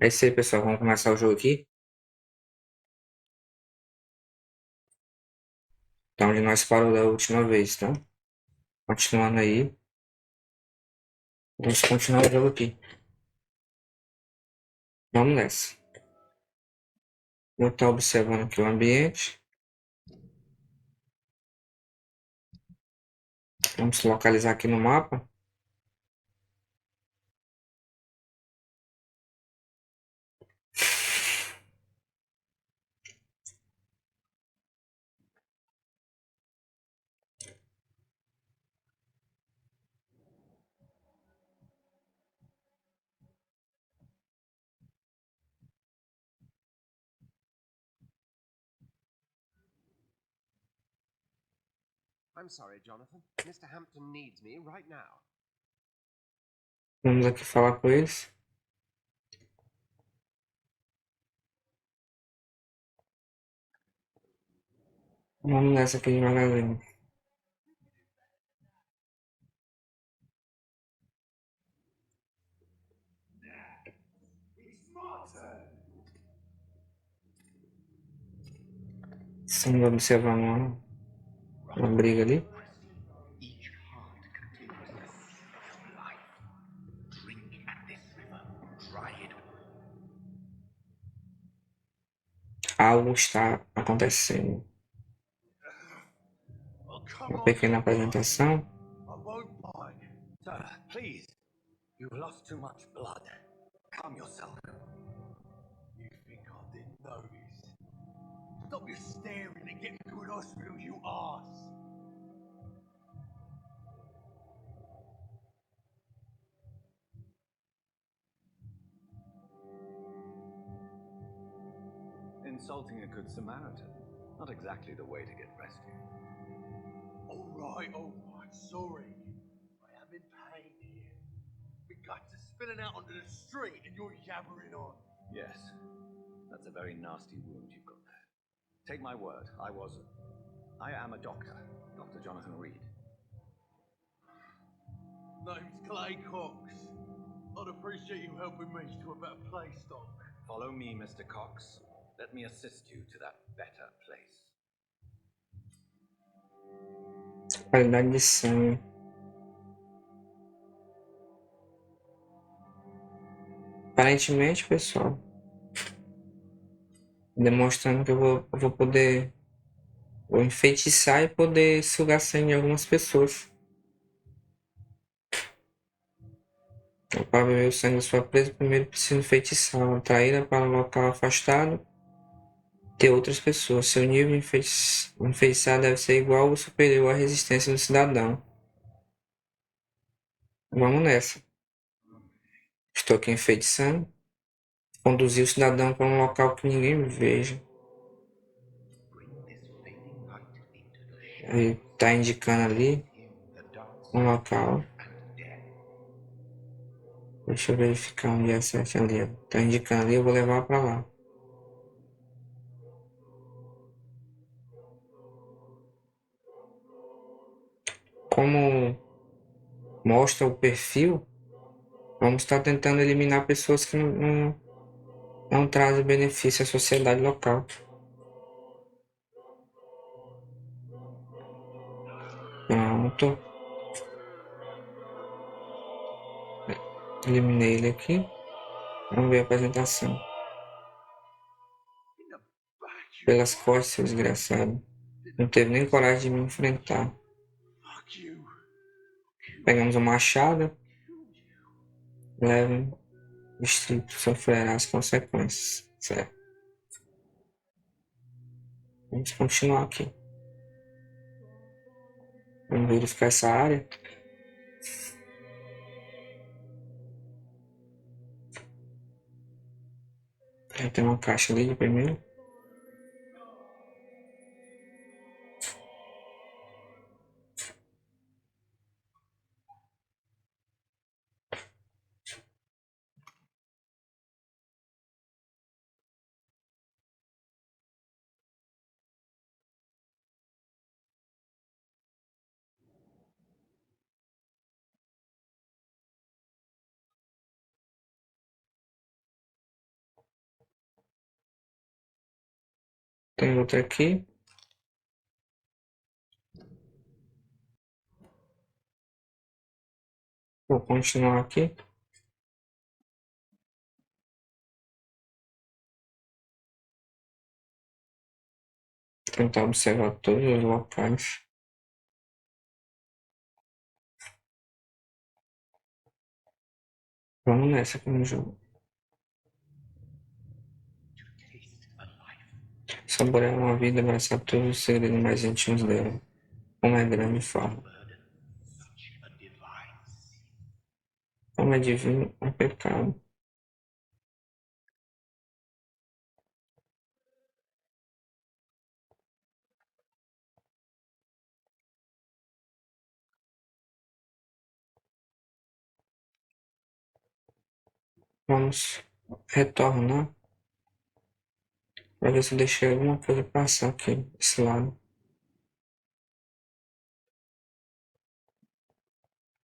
É isso aí, pessoal. Vamos começar o jogo aqui. Então, onde nós paramos da última vez, tá? Continuando aí. Vamos continuar o jogo aqui. Vamos nessa. Vou estar observando aqui o ambiente. Vamos se localizar aqui no mapa. I'm sorry, Jonathan. Mr. Hampton needs me right now. Vamos aqui falar com eles. Vamos nessa aqui devagarzinho. Estamos observando uma briga ali. Each heart contains life. Drink at this river. Dry it. Algo está acontecendo. Uma pequena apresentação. I won't mind. Sir, please. You've lost too much blood. Calm yourself. You think I didn't notice? Stop your staring and get me to an hospital, you arse. Insulting a good Samaritan. Not exactly the way to get rescued. All right, sorry. I am in pain here. My guts are spilling out onto the street and you're yabbering on. Yes, that's a very nasty wound you've got there. Take my word, I am a doctor, Dr. Jonathan Reid. Name's Clay Cox. I'd appreciate you helping me to a better place, Doc. Follow me, Mr. Cox. Let me assist you to that better place. Qualidade de sangue. Aparentemente, pessoal, demonstrando que eu vou poder enfeitiçar e poder sugar sangue de algumas pessoas. Para beber o sangue da sua presa, primeiro precisa enfeitiçá-la, atraí-la para um local afastado de outras pessoas. Seu nível de enfeitiçar deve ser igual ou superior à resistência do cidadão. Vamos nessa. Estou aqui enfeitiçando. Conduzir o cidadão para um local que ninguém veja. Ele está indicando ali um local. Deixa eu verificar onde é certo ali. Está indicando ali, eu vou levar para lá. Como mostra o perfil, vamos estar tentando eliminar pessoas que não trazem benefício à sociedade local. Pronto. Eliminei ele aqui. Vamos ver a apresentação. Pelas costas, seu desgraçado. Não teve nem coragem de me enfrentar. Pegamos o machado. Leve distrito sofrerá as consequências. Certo. Vamos continuar aqui. Vamos verificar essa área. Já tem uma caixa ali de primeiro. Tem outra aqui. Vou continuar aqui. Tentar observar todos os locais. Vamos nessa aqui no jogo. Saborear uma vida, abraçar todos os segredos mais íntimos dela. Como é grande fala. Como é divino é pecado. Vamos retornar para ver se eu deixei alguma coisa passar aqui desse lado.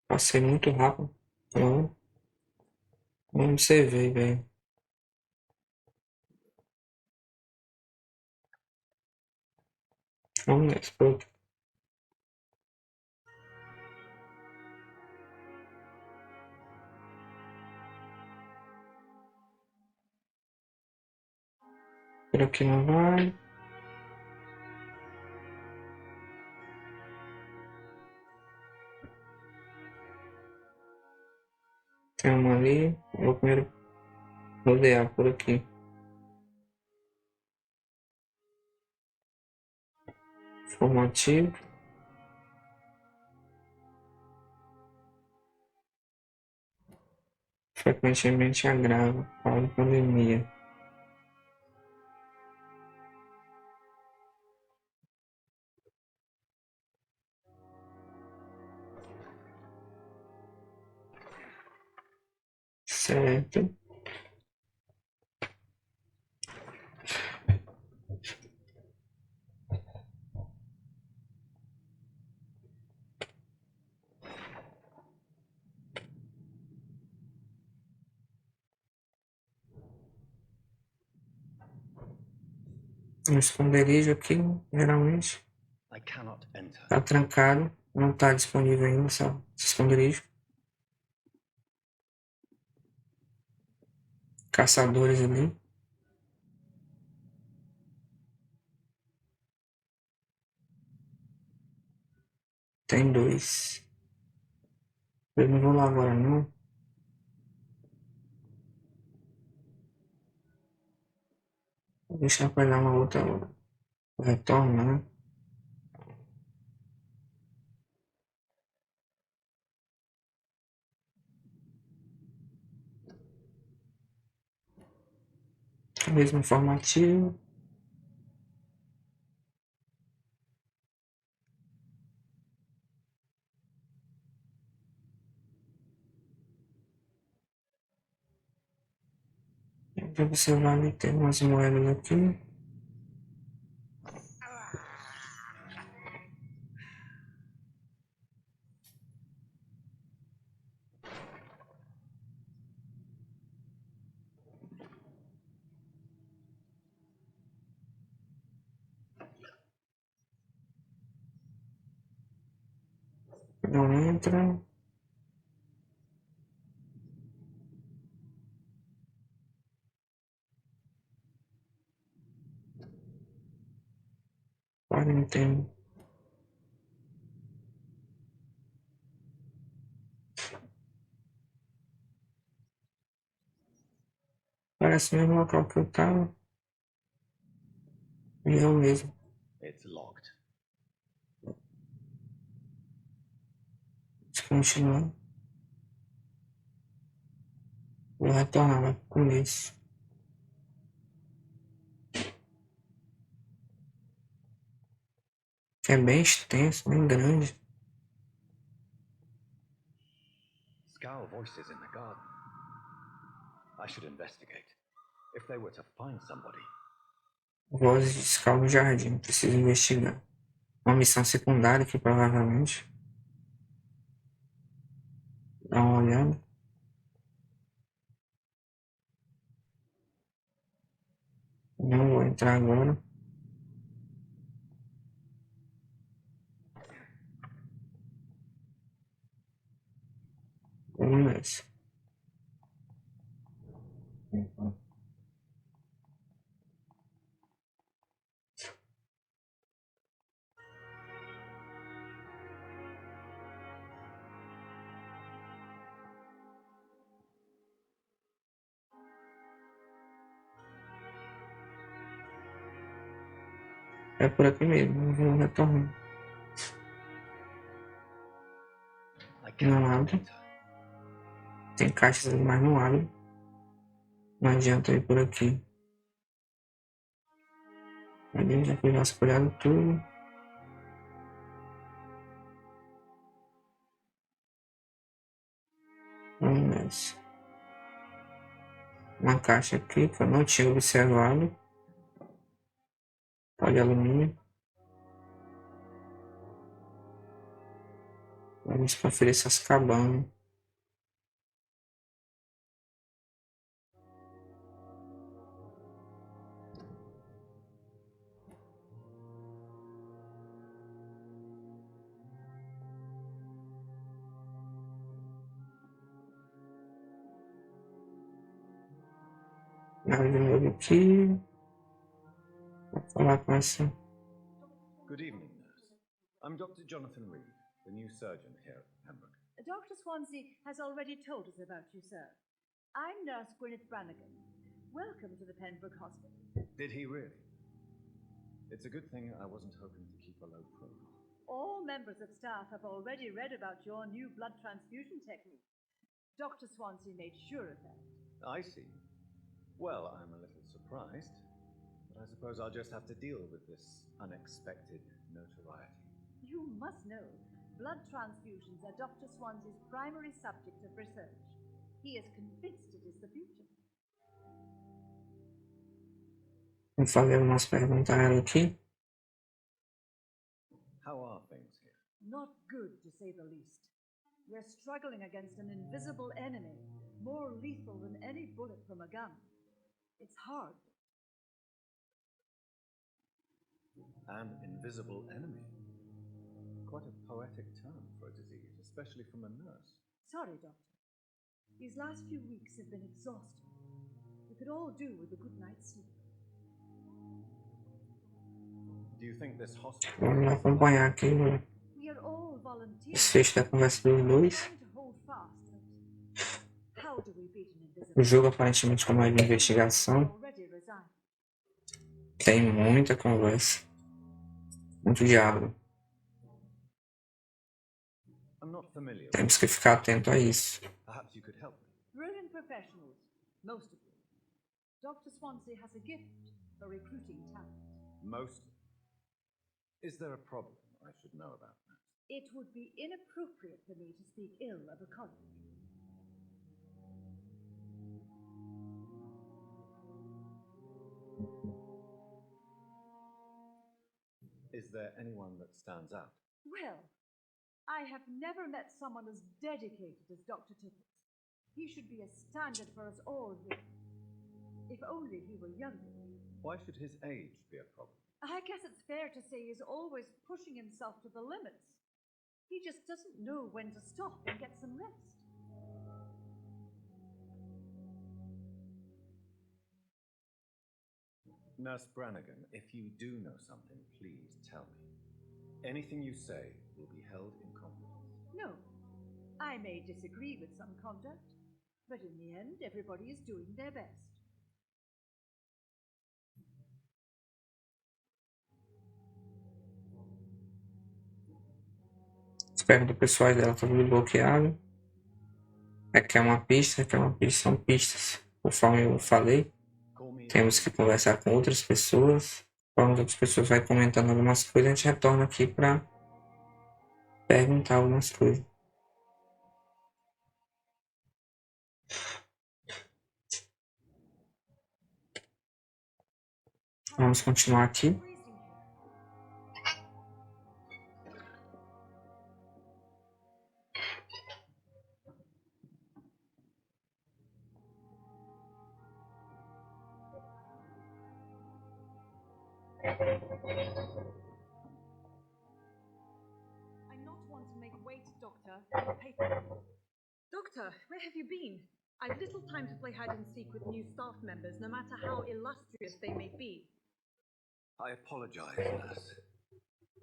Passei muito rápido. Então, não observei, velho. Vamos nessa, pronto. Por aqui não vai. Tem uma ali. Eu vou primeiro rodear por aqui. Formativo. Frequentemente agrava para a pandemia. Certo. Um esconderijo aqui, geralmente. I cannot enter. Tá trancado. Não tá disponível ainda esse esconderijo. Caçadores ali. Tem dois. Eu não vou lá agora não. Vou deixar pra dar uma outra hora. Retorno, né? Mesmo informativo. Vou observar ali, tem umas moedas aqui. Não entra. Quarentena. Parece o mesmo local que eu tava. E eu mesmo. It's locked. Descontinuar. Vou retornar lá pro começo. Que é bem extenso, bem grande. Scowl voices in the garden. I should investigate. If they were to find somebody. Vozes de escala no jardim. Preciso investigar. Uma missão secundária aqui, provavelmente. Dá uma olhada. Não vou entrar agora. nessa. É por aqui mesmo, eu vou retornar. Não abre. Tem caixas ali, mas não abre. Não adianta ir por aqui. Ali já fui vasculhado tudo. Vamos nessa. Uma caixa aqui que eu não tinha observado. Pó de alumínio. Vamos conferir essas cabanas. Nada de novo aqui. Vou falar com essa. Good evening, nurse. I'm Dr. Jonathan Reid, the new surgeon here at Pembroke. Dr. Swansea has already told us about you, sir. I'm Nurse Gwyneth Brannigan. Welcome to the Pembroke Hospital. Did he really? It's a good thing I wasn't hoping to keep a low profile. All members of staff have already read about your new blood transfusion technique. Dr. Swansea made sure of that. I see. Well, I'm a little surprised, but I suppose I'll just have to deal with this unexpected notoriety. You must know, blood transfusions are Dr. Swansea's primary subject of research. He is convinced it is the future. Vou fazer umas perguntas a ela aqui. How are things here? Not good, to say the least. We're struggling against an invisible enemy, more lethal than any bullet from a gun. It's hard. An invisible enemy? Quite a poetic term for a disease, especially from a nurse. Sorry, Doctor. These last few weeks have been exhausting. We could all do with a good night's sleep. Do you think this hospital... Vamos acompanhar aqui o We are all volunteers desfecho da conversa dos dois. trying to hold fast, but how do we beat an O invisible jogo aparentemente como é de investigação. already resigned? Tem muita conversa. Muito diálogo. I'm not familiar with... Temos que ficar atento a isso. Perhaps you could help me. Brilliant professionals, most of them. Dr. Swansea has a gift for recruiting talent. Most... Is there a problem I should know about that? It would be inappropriate for me to speak ill of a colleague. Is there anyone that stands out? Well, I have never met someone as dedicated as Dr. Tippett. He should be a standard for us all here. If only he were younger. Why should his age be a problem? I guess it's fair to say he's always pushing himself to the limits. He just doesn't know when to stop and get some rest. Nurse Brannigan, if you do know something, please tell me. Anything you say will be held in confidence. No, I may disagree with some conduct, but in the end, everybody is doing their best. As perguntas pessoais dela estão tudo bloqueado. Aqui é uma pista, aqui é uma pista, são pistas. Conforme eu falei, Call me... temos que conversar com outras pessoas. Quando as outras pessoas vão comentando algumas coisas, a gente retorna aqui para perguntar algumas coisas. Vamos continuar aqui. I'm not one to make wait, Doctor, for paper. Doctor! Doctor, where have you been? I've little time to play hide and seek with new staff members, no matter how illustrious they may be. I apologize, nurse.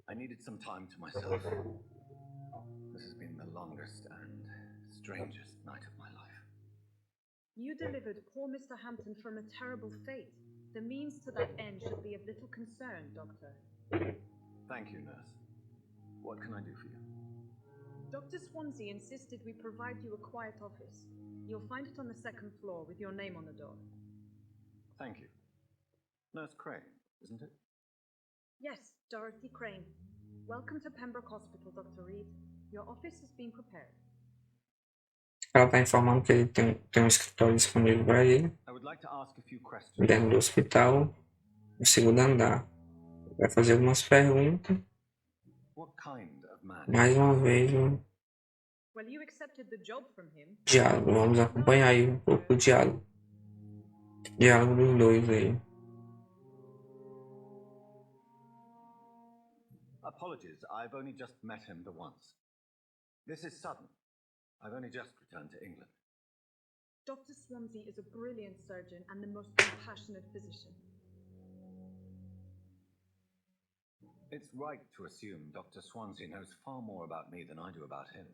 I needed some time to myself. This has been the longest and strangest night of my life. You delivered poor Mr. Hampton from a terrible fate. The means to that end should be of little concern, Doctor. Thank you, nurse. What can I do for you? Dr. Swansea insisted we provide you a quiet office. You'll find it on the second floor with your name on the door. Thank you. Nurse Crane, isn't it? Yes, Dorothy Crane. Welcome to Pembroke Hospital, Dr. Reid. Your office has been prepared. Ela tá informando que ele tem um escritório disponível para ele, I would like to ask a few questions. dentro do hospital, no segundo andar. Vai fazer algumas perguntas. What kind of man? Mais uma vez, um Well, you accepted the job from him. diálogo. Vamos acompanhar aí um pouco o diálogo. Diálogo dos dois aí. Apologies, I've only just met him the once. This is sudden. I've only just returned to England. Dr. Swansea is a brilliant surgeon and the most compassionate physician. It's right to assume Dr. Swansea knows far more about me than I do about him.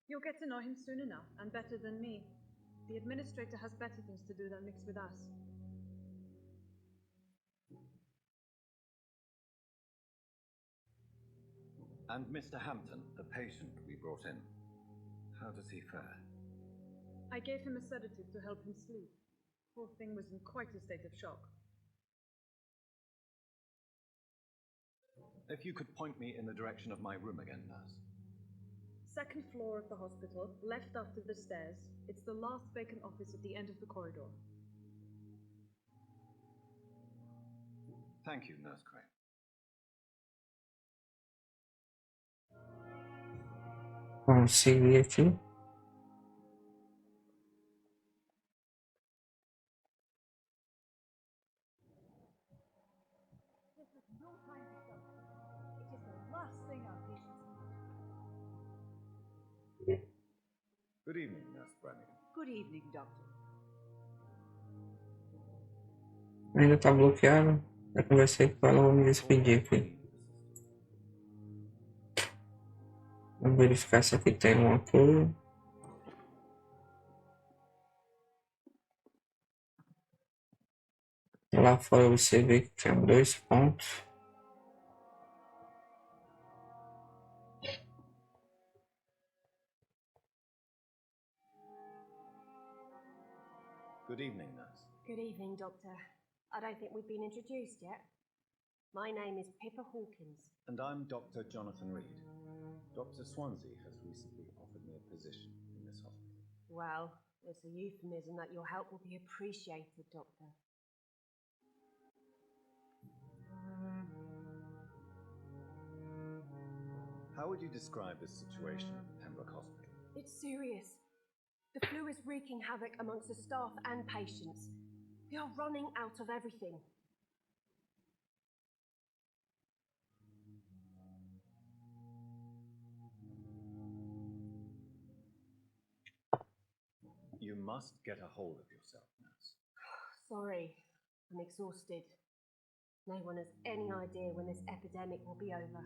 You'll get to know him soon enough, and better than me. The administrator has better things to do than mix with us. And Mr. Hampton, the patient we brought in. How does he fare? I gave him a sedative to help him sleep. Poor thing was in quite a state of shock. If you could point me in the direction of my room again, nurse. Second floor of the hospital, left after the stairs. It's the last vacant office at the end of the corridor. Thank you, Nurse Crane. Vamos seguir aqui. This is no time to stop. It is the last thing our patients need. Good evening, Nurse Brannigan. Good evening, Doctor. Ainda tá bloqueado. Eu conversei com ela, vou me despedir aqui. Vamos verificar se aqui tem alguma coisa. Lá fora você vê que tem 2 pontos. Good evening, nurse. Good evening, Doctor. I don't think we've been introduced yet. My name is Pippa Hawkins. And I'm Dr. Jonathan Reid. Dr. Swansea has recently offered me a position in this hospital. Well, it's a euphemism that your help will be appreciated, Doctor. How would you describe the situation at Pembroke Hospital? It's serious. The flu is wreaking havoc amongst the staff and patients. We are running out of everything. You must get a hold of yourself, nurse. Sorry, I'm exhausted. No one has any idea when this epidemic will be over.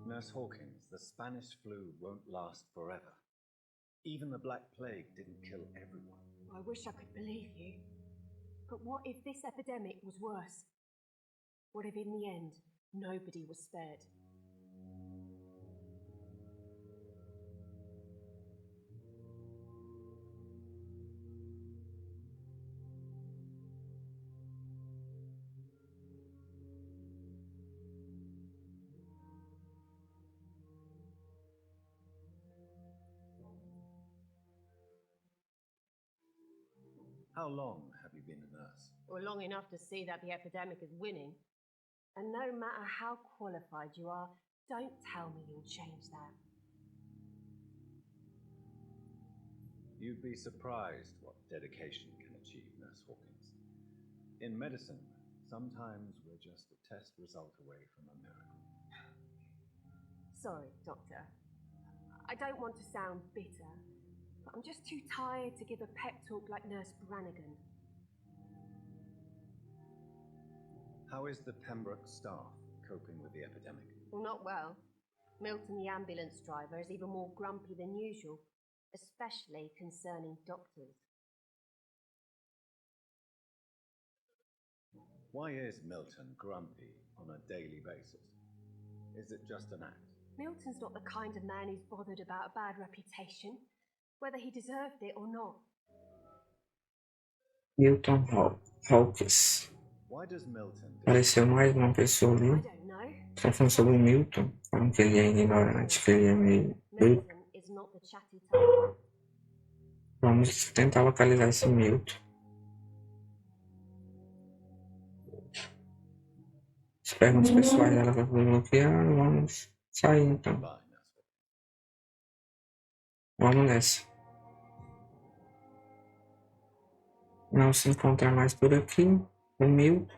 Nurse Hawkins, the Spanish flu won't last forever. Even the Black Plague didn't kill everyone. I wish I could believe you. But what if this epidemic was worse? What if in the end, nobody was spared? How long have you been a nurse? Or long enough to see that the epidemic is winning. And no matter how qualified you are, don't tell me you'll change that. You'd be surprised what dedication can achieve, Nurse Hawkins. In medicine, sometimes we're just a test result away from a miracle. Sorry, Doctor. I don't want to sound bitter, but I'm just too tired to give a pep talk like Nurse Brannigan. How is the Pembroke staff coping with the epidemic? Well, not well. Milton, the ambulance driver, is even more grumpy than usual, especially concerning doctors. Why is Milton grumpy on a daily basis? Is it just an act? Milton's not the kind of man who's bothered about a bad reputation, whether he deserved it or not. Milton Hawkins. Why does Milton Apareceu mais uma pessoa, I viu? don't know. Estão falando sobre o Milton. Falam que ele é ignorante, que ele é meio... Milton is not the chatty type. Vamos tentar localizar esse Milton. As perguntas pessoais dela vai bloquear. Vamos sair então. Bye, Nurse. Vamos nessa. Não se encontra mais por aqui. O Milton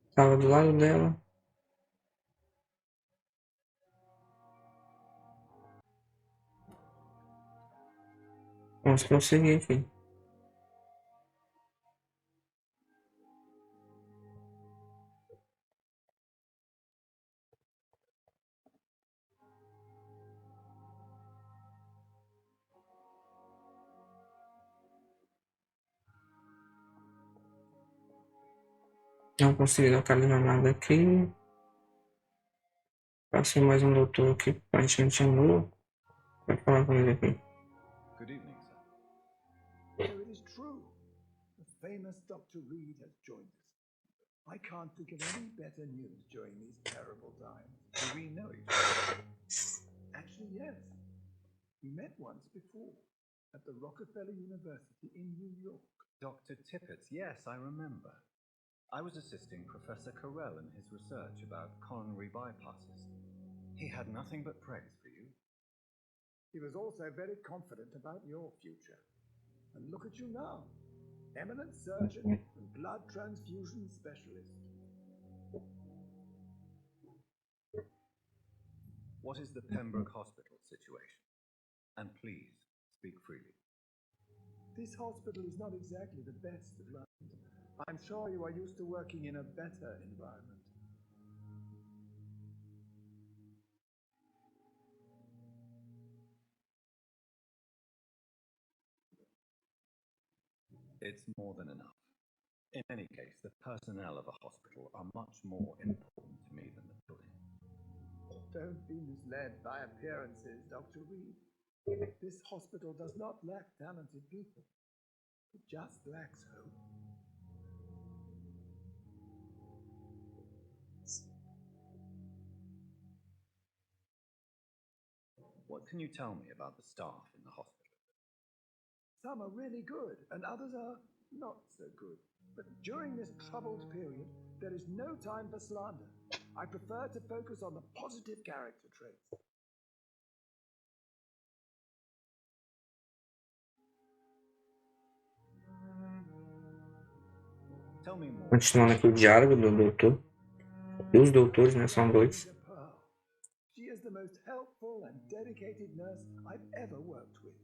estava do lado dela. Vamos prosseguir aqui. Não consegui localizar nada aqui. Passei mais um doutor aqui, que a gente chamou. Vai falar com ele aqui. Good evening, sir. So it is true. The famous Dr. Reid has joined us. I can't think of any better news during these terrible times. Do we know each other? Actually, yes. We met once before at the Rockefeller University in New York. Dr. Tippett, yes, I remember. I was assisting Professor Carell in his research about coronary bypasses. He had nothing but praise for you. He was also very confident about your future. And look at you now. Eminent surgeon and blood transfusion specialist. What is the Pembroke Hospital situation? And please, speak freely. This hospital is not exactly the best around. I'm sure you are used to working in a better environment. It's more than enough. In any case, the personnel of the hospital are much more important to me than the building. Don't be misled by appearances, Dr. Reid. This hospital does not lack talented people. It just lacks hope. What can you tell me about the staff in the hospital? Some are really good, and others are not so good. But during this troubled period, there is no time for slander. I prefer to focus on the positive character traits. Tell me more. Continuando aqui o diálogo do doutor. E os doutores, né? São dois. She is the most helpful and dedicated nurse I've ever worked with.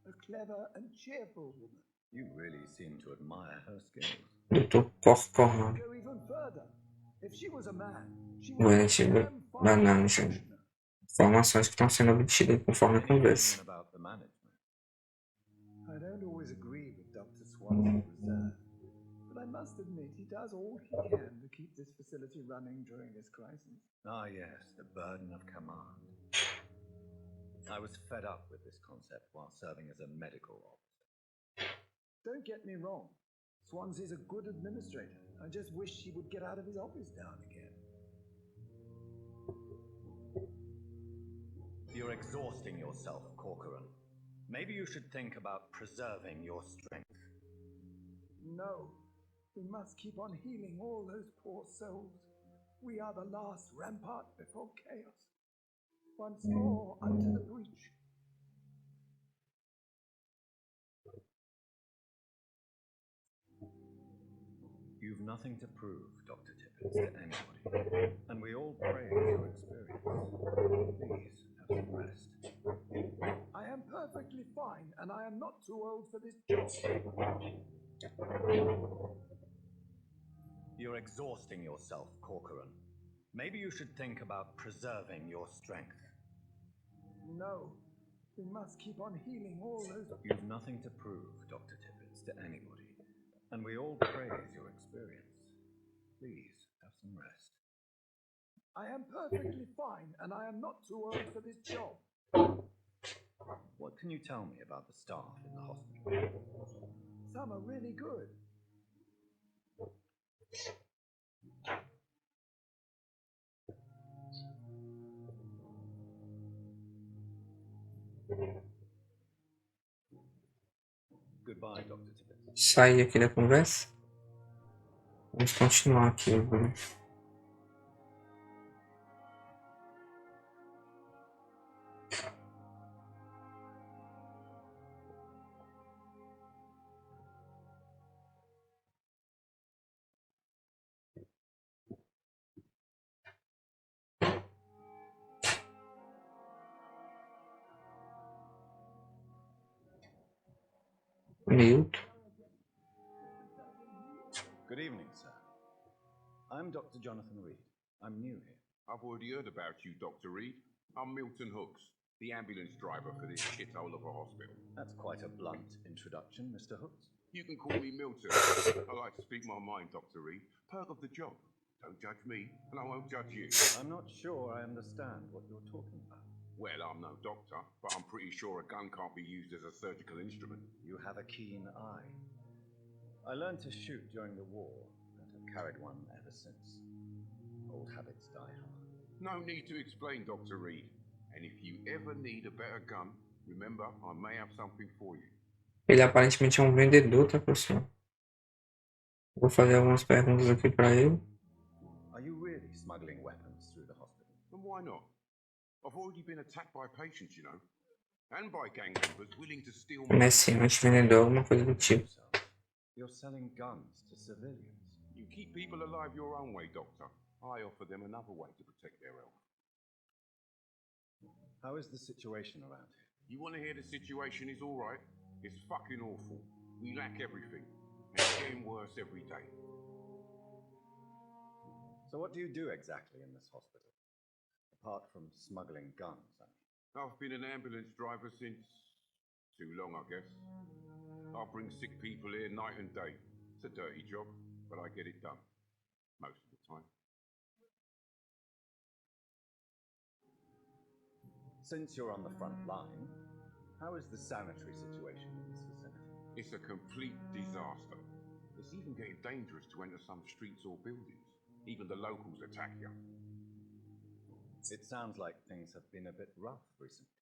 A clever and cheerful woman. You really seem to admire her skills. Doutor Corcoran. Go even further. If she was a man, she O would gerente banana. Informações que estão sendo obtidas conforme a conversa. About the management. I don't always agree with Dr. Swanson's reserve, but I must admit he does all he can to keep this facility running during this crisis. Ah, yes, the burden of command. I was fed up with this concept while serving as a medical officer. Don't get me wrong. Swansea's a good administrator. I just wish he would get out of his office now and again. You're exhausting yourself, Corcoran. Maybe you should think about preserving your strength. No. We must keep on healing all those poor souls. We are the last rampart before chaos. Once more unto the breach. You've nothing to prove, Dr. Tippett, to anybody. And we all praise your experience. Please, have some rest. and I am not too old for this job. You're exhausting yourself, Corcoran. Maybe you should think about preserving your strength. No, we must keep on healing all those. You've nothing to prove, Dr. Tippets, to anybody. And we all praise your experience. Please, have some rest. I am perfectly fine, and I am not too old for this job. What can you tell me about the staff in the hospital? Some are really good. Goodbye, Dr. Tippets. Sair aqui da conversa. Vamos continuar aqui agora. Mute. Good evening, sir. I'm Dr. Jonathan Reid. I'm new here. I've already heard about you, Dr. Reid. I'm Milton Hooks, the ambulance driver for this shithole of a hospital. That's quite a blunt introduction, Mr. Hooks. You can call me Milton. I like to speak my mind, Dr. Reid. Perk of the job. Don't judge me, and I won't judge you. I'm not sure I understand what you're talking about. Well, I'm no doctor, but I'm pretty sure a gun can't be used as a surgical instrument. You have a keen eye. I learned to shoot during the war and have carried one ever since. Old habits die hard. No need to explain, Dr. Reid. And if you ever need a better gun, remember, I may have something for you. Ele aparentemente é um vendedor, tá, pessoal? Vou fazer algumas perguntas aqui para ele. Are you really smuggling weapons through the hospital? And why not? I've already been attacked by patients, you know. And by gang members willing to steal my... Comerciante, vendedor, alguma coisa do tipo. You're selling guns to civilians. You keep people alive your own way, Doctor. I offer them another way to protect their health. How is the situation around here? You want to hear the situation is all right? It's fucking awful. We lack everything. And it's getting worse every day. So what do you do exactly in this hospital? Apart from smuggling guns, I mean. I've been an ambulance driver since... too long, I guess. I bring sick people here night and day. It's a dirty job, but I get it done. Most of the time. Since you're on the front line, how is the sanitary situation in this vicinity? It's a complete disaster. It's even getting dangerous to enter some streets or buildings. Even the locals attack you. It sounds like things have been a bit rough recently.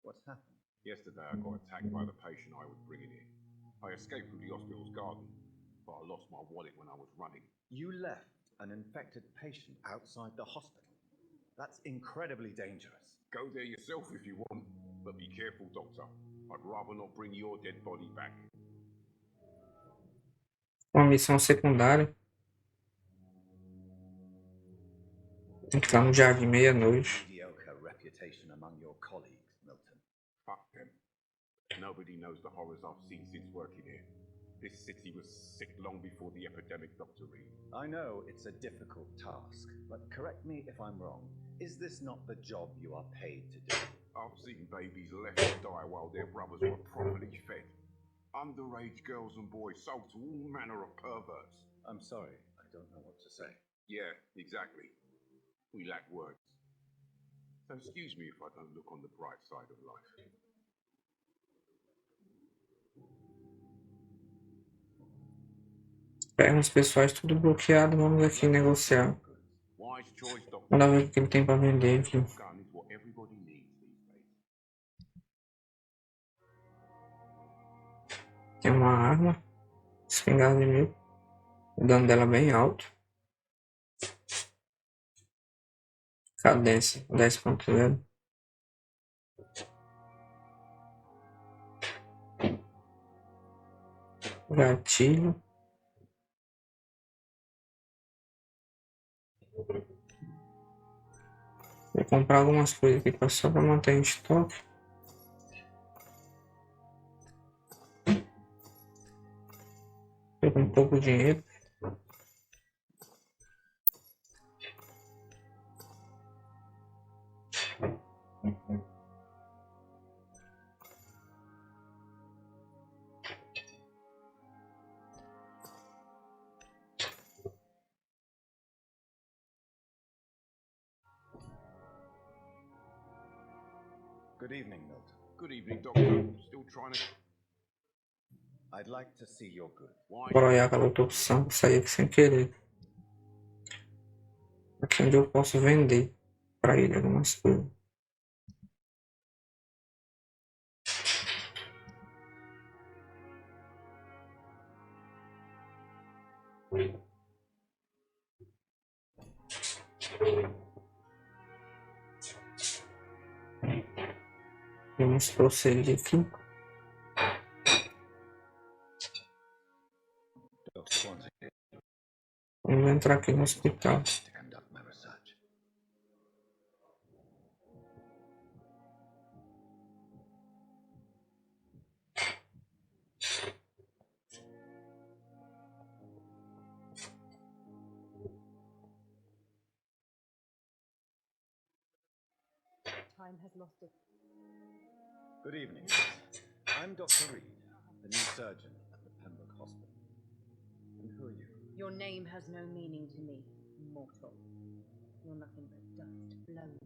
What's happened? Yesterday I got attacked by the patient I was bringing in. I escaped through the hospital's garden, but I lost my wallet when I was running. You left an infected patient outside the hospital? That's incredibly dangerous. Go there yourself if you want, but be careful, Doctor. I'd rather not bring your dead body back. Uma missão secundária. Tem que estar no jardim meia-noite. Mediocre reputation among your colleagues, Milton. Fuck them. Nobody knows the horrors I've seen since working here. This city was sick long before the epidemic, Dr. Reid. I know it's a difficult task, but correct me if I'm wrong. Is this not the job you are paid to do? I've seen babies left to die while their brothers were properly fed. Underage girls and boys sold to all manner of perverts. I'm sorry, I don't know what to say. Yeah, exactly. We lack words. So excuse me if I don't look on the bright side of life. Pernas pessoais tudo bloqueado, vamos aqui negociar. Wise choice, Doctor. Vamos ver o que ele tem para vender aqui. Gun is what everybody needs these days. Tem uma arma, espingarda de mil. O dano dela é bem alto. Cadência 10.0. Gatilho. Vou comprar algumas coisas aqui só para manter em estoque. com pouco dinheiro. Good evening, Milton. Good evening, Doctor. Still trying to... I'd like to see your good. Why? Bora olhar aquela outra opção, sair aqui sem querer. Aqui onde eu posso vender para ele algumas coisas. Vamos prosseguir aqui. Dr. Swansea, Vamos entrar aqui no hospital. to conduct my research. Time has lost it. Good evening. I'm Dr. Reid, the new surgeon at the Pembroke Hospital. And who are you? Your name has no meaning to me, mortal. You're nothing but dust blown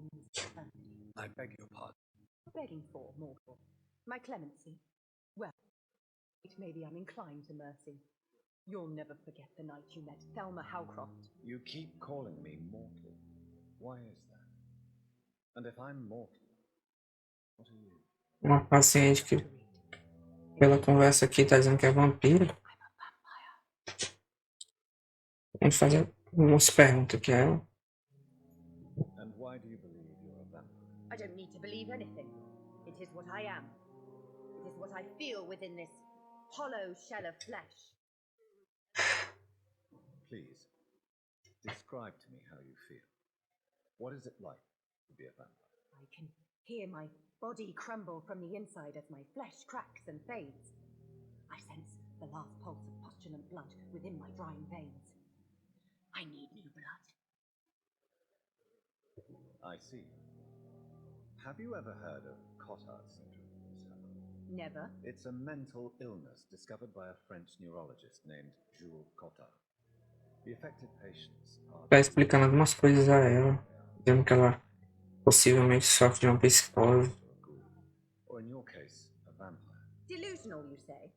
in eternity. I beg your pardon. Begging for, mortal. My clemency? Well, it may be I'm inclined to mercy. You'll never forget the night you met Thelma Howcroft. You keep calling me mortal. Why is that? And if I'm mortal, what are you? Uma paciente que, pela conversa aqui, tá dizendo que é vampiro. Vamos fazer umas perguntas aqui a ela. And why do you believe you're a vampire? I don't need to believe anything. It is what I am. It is what I feel within this hollow shell of flesh. Please, describe to me how you feel. What is it like to be a vampire? I can hear my body crumble from the inside as my flesh cracks and fades. I sense the last pulse of postulant blood within my drying veins. I need new blood. I see. Have you ever heard of Cotard syndrome, Miss Howard? Never. It's a mental illness discovered by a French neurologist named Jules Cotard. The affected patients are... Tá explicando algumas coisas a ela, dizendo que ela possivelmente sofre de uma psicose. Or in your case, a vampire. Delusional, you say?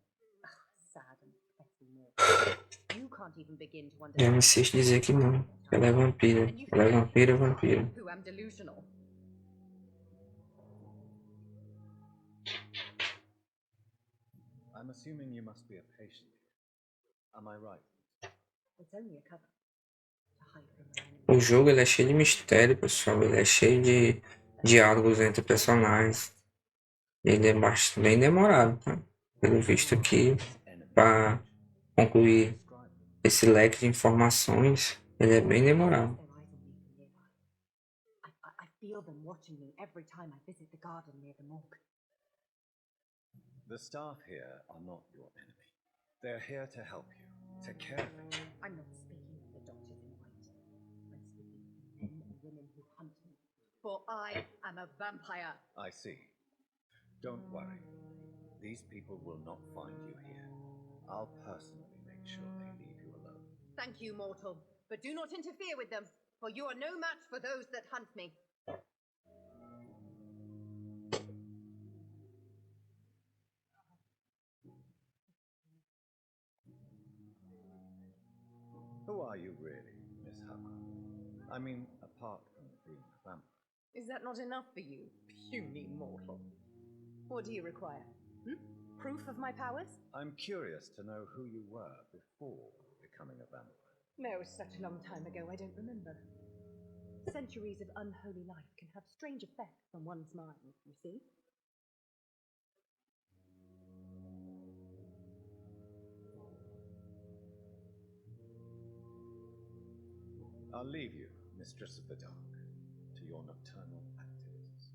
Ah, sad and petty mortal. You can't even begin to E ela understand. insiste em dizer que não, que ela é vampira. Ela é vampira, vampira. Who am delusional? I'm assuming you must be a patient. Am I right? It's only a cover to hide from my enemy. O jogo ele é cheio de mistério, pessoal. Ele é cheio de diálogos entre personagens. Ele é bem demorado, tá? Pelo visto aqui, para concluir esse leque de informações, ele é bem demorado. I feel them watching me every time I visit the garden near the morgue. The staff here are not your enemy. They're here to help you, to care for you. I'm not speaking of the doctors in white. I'm speaking of the men and women who hunt me. For I am a vampire. I see. Don't worry. These people will not find you here. I'll personally make sure they leave you alone. Thank you, mortal. But do not interfere with them, for you are no match for those that hunt me. Who are you really, Miss Howard? I mean, apart from being a vampire. Is that not enough for you, puny mortal? What do you require? Proof of my powers? I'm curious to know who you were before becoming a vampire. No, such a long time ago, I don't remember. Centuries of unholy life can have strange effects on one's mind, you see? I'll leave you, Mistress of the Dark, to your nocturnal activities.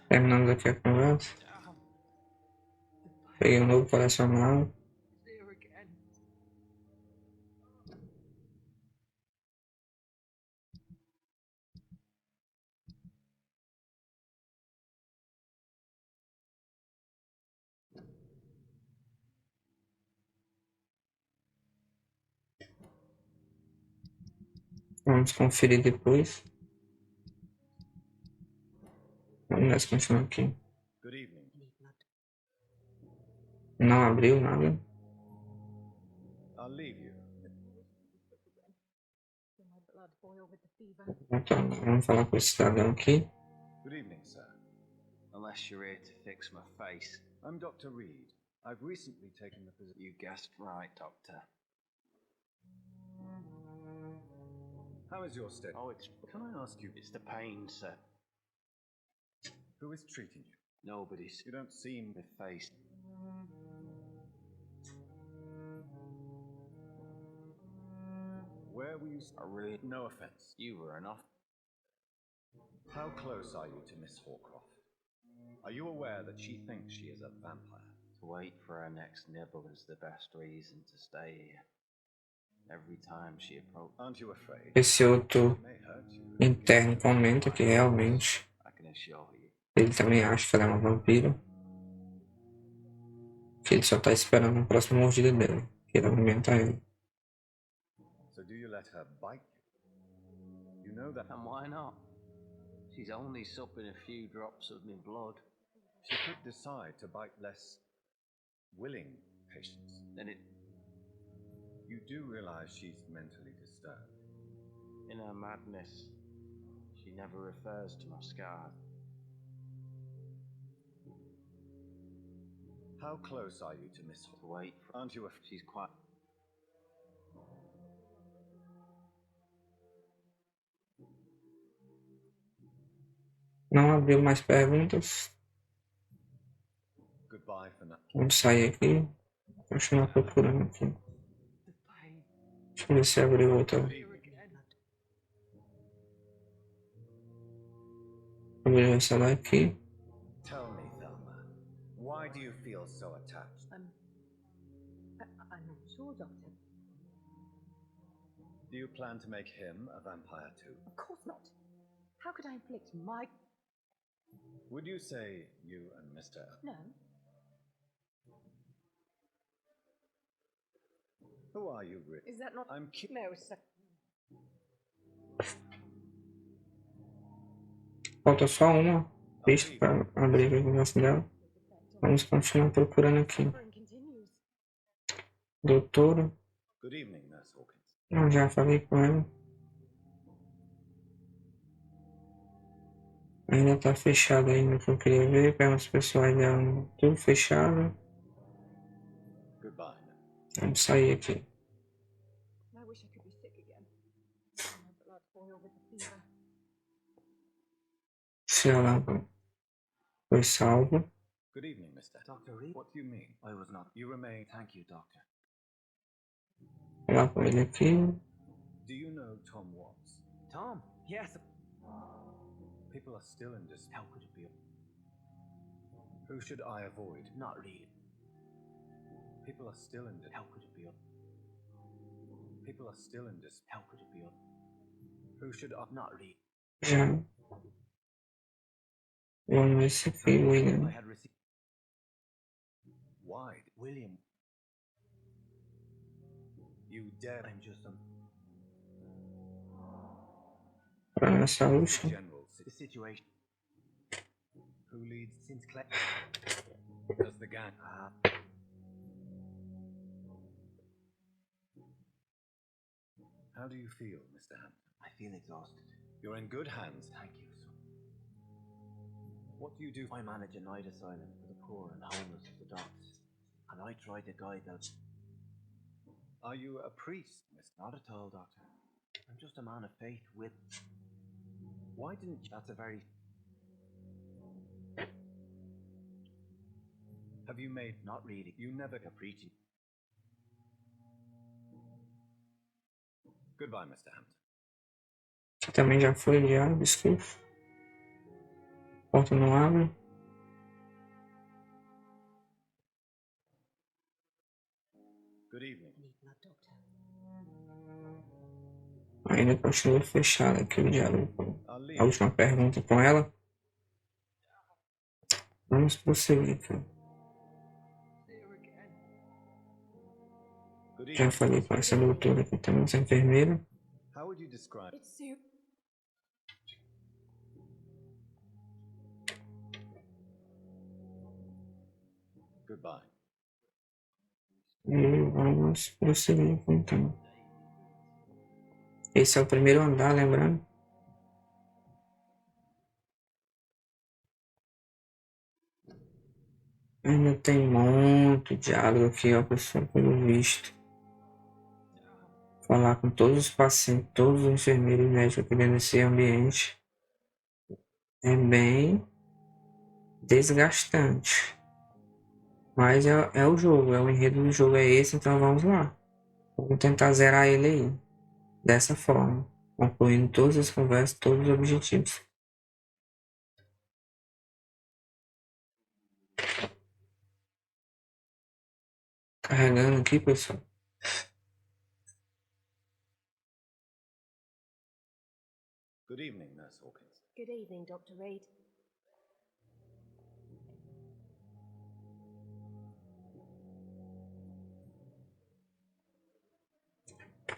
Terminamos aqui a conversa. Peguei um novo colecionável. Vamos conferir depois. Vamos continuar aqui. Good evening. Não abriu nada. I'll leave you. My blood boil with the fever. Então, vamos falar com esse cidadão aqui. Good evening, sir. Unless you're here to fix my face. I'm Dr. Reid. I've recently taken the position. You guessed right, Doctor. How is your state? Oh, it's Can I ask you, the pain, sir. who is treating you? Nobody's You don't seem... my face. Where were you... I really No offense. you were enough. How close are you to Miss Horcroft? Are you aware that she thinks she is a vampire? To wait for her next nibble is the best reason to stay here. Every time she approaches, Aren't you afraid? Esse outro It may hurt you. interno comenta que realmente I can assure you. ele também acha que ela é uma vampira. Que ele só tá esperando a próxima mordida dela. Que ela alimenta ele. So do you let her bite you? You know that... And why not? She's only supping a few drops of my blood. She could decide to bite less willing patients. Then it, You do realize she's mentally disturbed. in her madness, she never refers to my scars. How close are you to Miss To Horcroft? wait for, Aren't you afraid? she's quite. Não abriu mais perguntas. Goodbye for now. Vamos sair aqui. Continuar procurando aqui. Deixa eu ver se abriu outra. Abriu essa daqui. Tell me, Thelma, why do you feel so attached? I'm not sure, Doctor. Do you plan to make him a vampire too? Of course not. How could I inflict my... Would you say you and Mr. No. Who are you, really? Is that not... I'm No, sir. Falta só uma pista para abrir o negócio dela. Vamos continuar procurando aqui. Suffering continues. Doutora. Good evening, Nurse Hawkins. Eu já falei com ela. Ainda tá fechado ainda o que eu queria ver. Perguntas pessoais dela. Tudo fechado. Goodbye. Vamos sair aqui. I wish I could be sick again. My blood boil with the fever. Se ela foi salva. Good evening, Mr. Dr. Reid? What do you mean? I was not. You remain... Thank you, Doctor. Falar com ele aqui. Do you know Tom Watts? Tom? Yes. People are still in dispute. How could it be? Who should I avoid? Not Reid. People are still in dispute. How could it be? People are still in dispute. How could it be? Who should I... Not Reid. Já. Vamos ver esse aqui, I William. had received Why? William. You dare... I'm just some Para nessa The última. general... the situation Who leads... since Claire. Does the gang... How do you feel, Mr. Hampton? I feel exhausted. You're in good hands. Thank you, sir. What do you do? I manage a night asylum for the poor and homeless of the docks, and I try to guide those. Are you a priest, Mr. Not at all, Doctor. I'm just a man of faith with. Why didn't you... That's a very. Have you made... Not really. You never... A preaching. Goodbye, Mr. Hampton. Aqui também já foi já, desculpa. Porta não abre. Good evening. Need blood, Doctor. Ainda continua fechado aqui o diálogo. I'll A leave. última pergunta com ela. Vamos prosseguir aqui. Good Já evening. falei com essa doutora aqui também, essa enfermeira. How would would you describe? It's so... Goodbye. E vamos prosseguir então. Esse é o primeiro andar, lembrando. Ainda tem muito diálogo aqui, ó, pessoal, pelo visto. Falar com todos os pacientes, todos os enfermeiros e médicos aqui dentro desse ambiente é bem desgastante. Mas é o jogo, é o enredo do jogo, é esse, então vamos lá. Vamos tentar zerar ele aí. Dessa forma, concluindo todas as conversas, todos os objetivos. Carregando aqui, pessoal. Good evening, Nurse Hawkins. Good evening, Dr. Reid.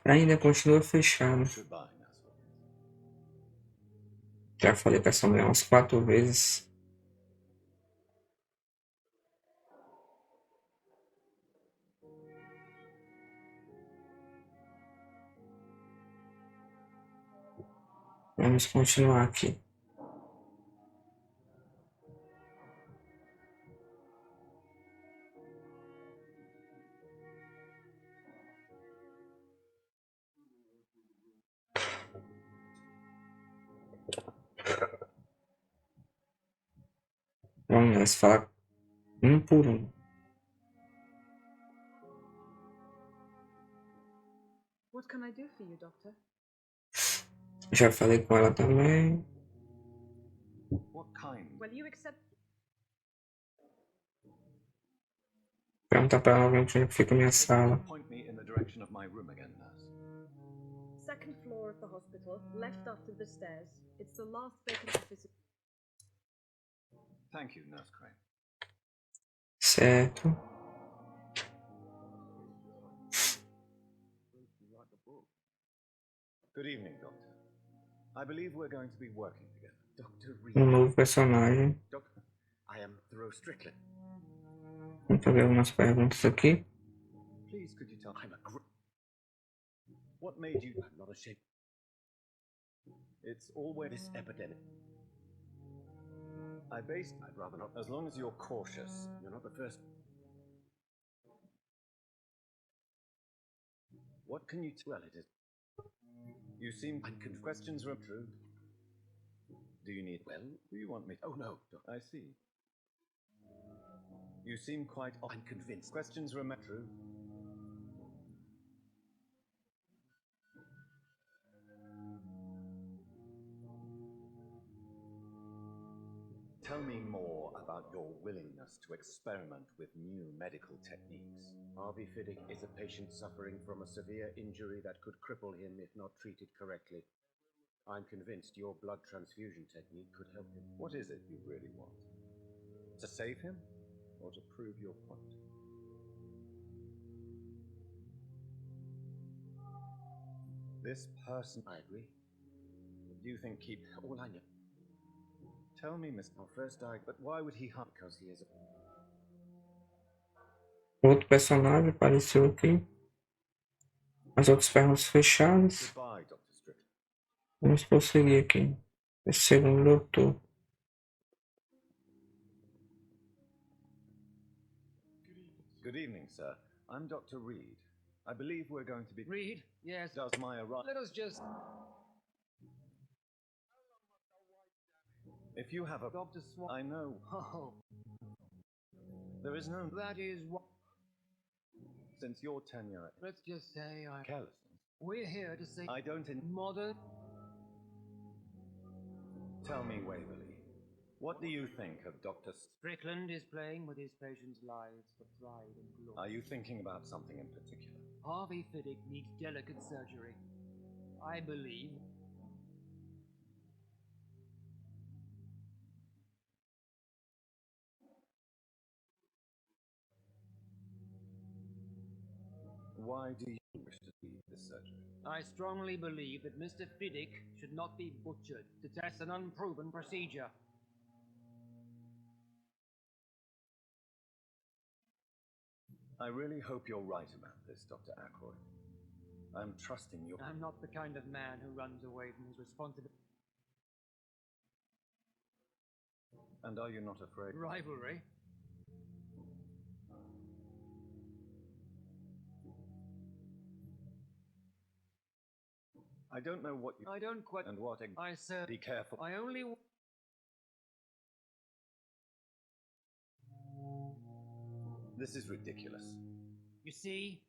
Ainda continua fechado. Goodbye, Nurse Hawkins. Já falei pra essa mulher umas 4 vezes. Vamos continuar aqui. Vamos nessa, falar um por um. What can I do for you, Doctor? Já falei com ela também. What kind? Well, you accept. Perguntar pra ela onde fica a minha sala. Point me in the direction of my room again, nurse. Second floor of the hospital, left after the stairs. It's the last vacant office. Thank you, Nurse Crane. Certo. Good evening, Doctor. I believe we're going to be working together. Dr. Um Reid. novo personagem. Doctor, I am Thoreau Strickland. Vamos fazer algumas perguntas aqui. Please, could you tell I'm a what made you... I'm not ashamed. It's always This epidemic. I based... I'd rather not. As long as you're cautious. You're not the first. What can you... Well, it is. You seem... Questions are true. Do you need... Well, Do you want me... oh no, Doctor. I see. You seem quite... I'm convinced. Questions are true. Tell me more about your willingness to experiment with new medical techniques. Harvey Fiddick is a patient suffering from a severe injury that could cripple him if not treated correctly. I'm convinced your blood transfusion technique could help him. What is it you really want? To save him? Or to prove your point? This person... I agree. Do you think keep... All I know. Tell me, Miss... Our first eye, But why would he harm... because he is a... Outro personagem apareceu aqui. As outras perguntas fechadas. Goodbye, Dr. Strickland. Vamos prosseguir aqui. Esse segundo doutor. Good evening, sir. I'm Dr. Reid. I believe we're going to be... Reid, yes. Does my arrival... Let us just... If you have a... Dr. Swan... I know. Oh, There is no... that is what... Since your tenure... Let's just say I... Carelessness. We're here to say... I don't... Modern... Tell me, Waverley. What do you think of Dr. Strickland is playing with his patients' lives for pride and glory. Are you thinking about something in particular? Harvey Fiddick needs delicate surgery. I believe... why do you wish to leave the surgery? I strongly believe that Mr. Fiddick should not be butchered to test an unproven procedure. I really hope you're right about this, Dr. Ackroyd. I'm trusting you. I'm not the kind of man who runs away from his responsibility. And are you not afraid? Rivalry? I don't know what you... I don't quite... And what... I said... Be careful. I only... This is ridiculous. You see?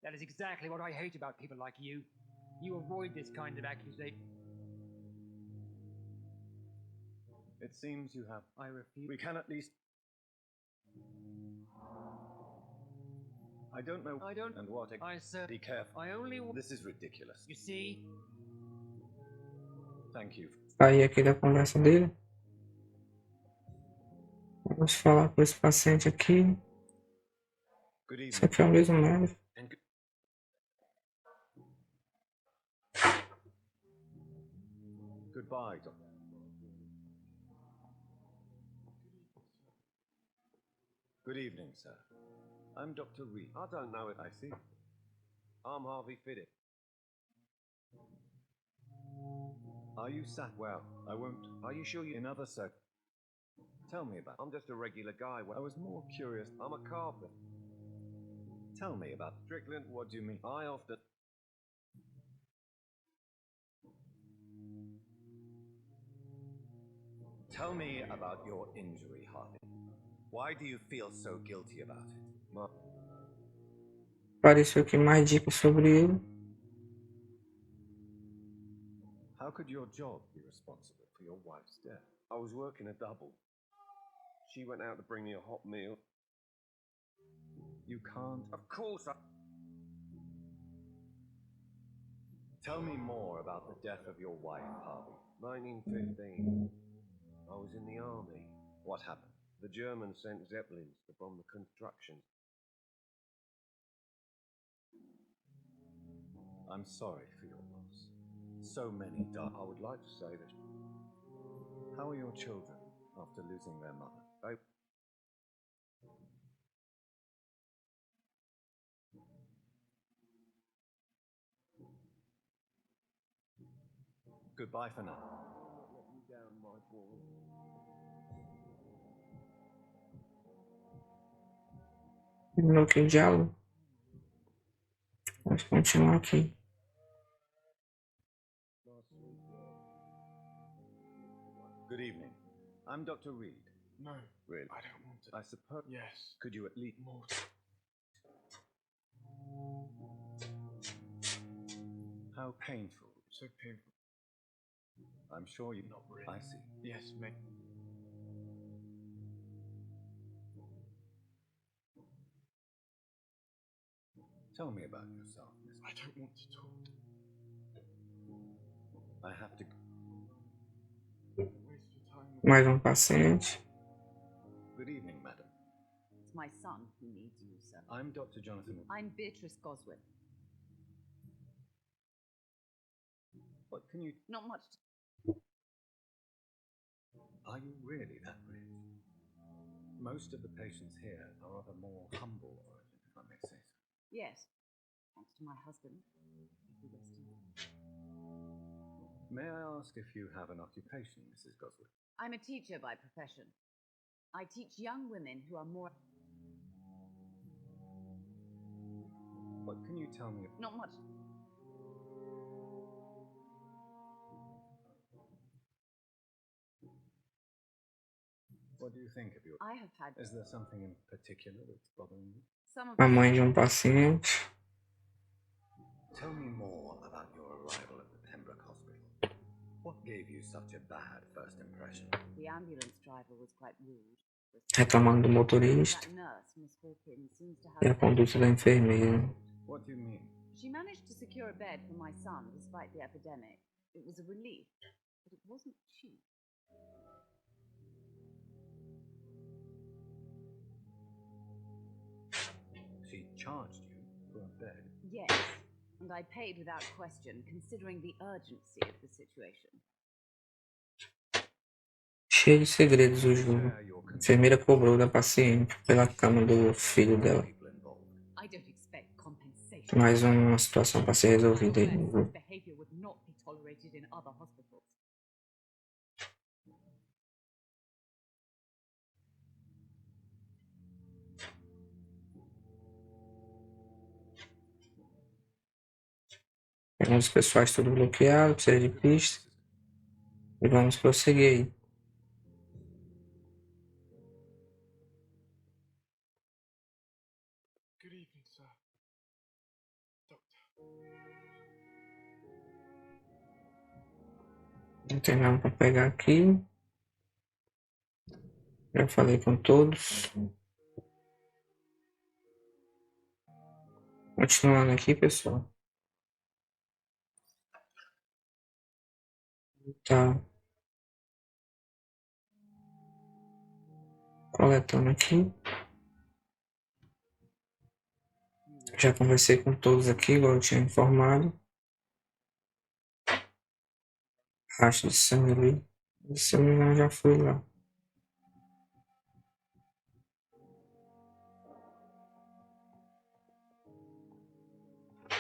That is exactly what I hate about people like you. You avoid this kind of accusation. It seems you have... I refuse. We can at least... I don't know... I don't... And what... I said... Be careful. I only... This is ridiculous. You see? Thank you. Aí aqui da conversa dele. Vamos falar com esse paciente aqui. Good evening. Isso aqui é o mesmo médico. And Goodbye, Doctor. Good evening, sir. I'm Dr. Reid. I don't know it. I see. I'm Harvey Fiddick. Are you sat well? I won't. Are you sure you're another sir? Tell me about. I'm just a regular guy. I was more curious. I'm a carpenter. Tell me about Strickland. What do you mean? I often. Tell me about your injury, Harvey. Why do you feel so guilty about it? Apareceu aqui mais dicas sobre ele. How could your job be responsible for your wife's death? I was working a double. She went out to bring me a hot meal. You can't. Of course I. Tell me more about the death of your wife, Harvey. 1915. I was in the army. What happened? The Germans sent Zeppelins to bomb the construction. I'm sorry for your loss. So many died. I would like to say that. How are your children after losing their mother? Goodbye for now. Let me down, my boy. Terminou aqui o diálogo. Vamos continuar aqui. Good evening. I'm Dr. Reid. No, Really? I don't want to. I suppose. Yes, Could you at least. more. How painful. So painful. I'm sure you. Not really. I see. Yes, mate. Tell me about yourself, Miss. I don't want to talk. I have to. Waste your time. Mais paciente. Good evening, madam. It's my son who needs you, sir. I'm Dr. Jonathan. I'm Beatrice Goswin. What can you. Not much. Are you really that rich? Most of the patients here are of a more humble origin, if I may say so. Yes, thanks to my husband. Who rest in peace. May I ask if you have an occupation, Mrs. Goswin? I'm a teacher by profession. I teach young women who are more. What can you tell me? Not much. What do you think of your... I have had Is there something in particular that's bothering you? some of A mãe de paciente. Tell me more about your arrival at the Pembroke Hospital. What gave you such a bad first impression? the ambulance driver was quite rude. Reclamando do motorista That nurse, Miss Hawkins, seems to e a have. conduta da enfermeira. What do you mean? She managed to secure a bed for my son despite the epidemic. It was a relief, but it wasn't cheap. She charged you for a bed? Yes, and I paid without question, considering the urgency of the situation. Cheio de segredos o jogo. A enfermeira cobrou da paciente pela cama do filho dela. I don't expect compensation. Mais uma situação para ser resolvida aí no Unless jogo. this behavior would not be tolerated in other hospitals. Pegamos os pessoais tudo bloqueado, precisa de pista. E vamos prosseguir aí. Good evening, sir. Doctor. Não tem nada para pegar aqui. Já falei com todos. Continuando aqui, pessoal. Tá. Coletando aqui. Já conversei com todos aqui, igual eu tinha informado. Rastro de sangue ali. Se eu não me engano, já fui lá.